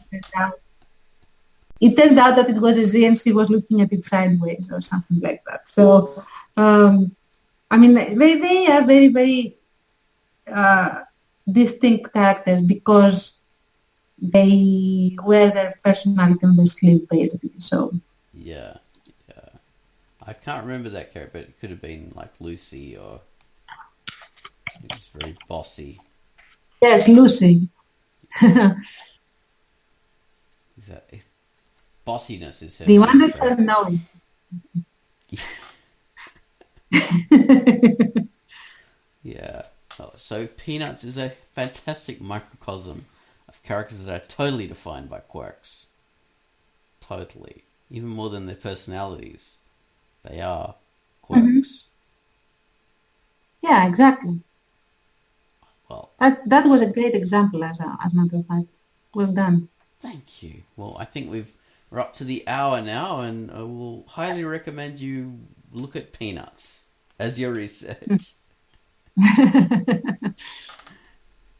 turned out that it was a Z and she was looking at it sideways or something like that. So, I mean, they are very, very distinct characters because they wear their personality on their sleeve, basically. So. Yeah. I can't remember that character, but it could have been like Lucy, or it was very bossy. Yes, Lucy. Bossiness is her. The one that's trait. unknown. Yeah. Oh, so Peanuts is a fantastic microcosm of characters that are totally defined by quirks. Totally. Even more than their personalities. They are quirks. Yeah, exactly. Well, That was a great example, as a matter of fact. Well done. thank you. Well, I think we're up to the hour now, and I will highly recommend you look at Peanuts as your research.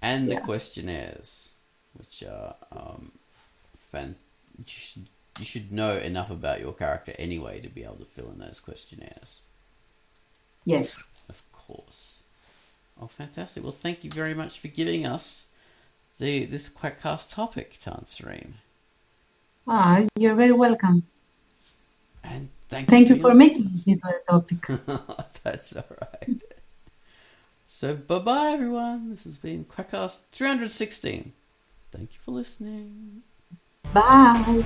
And the questionnaires, which are you should know enough about your character anyway to be able to fill in those questionnaires. Yes. Of course. Oh, fantastic. Well, thank you very much for giving us this Quirkcast topic, Tanserine. You're very welcome. And Thank you for making it into a topic. That's all right. So, bye-bye, everyone. This has been Quirkcast 316. Thank you for listening. Bye.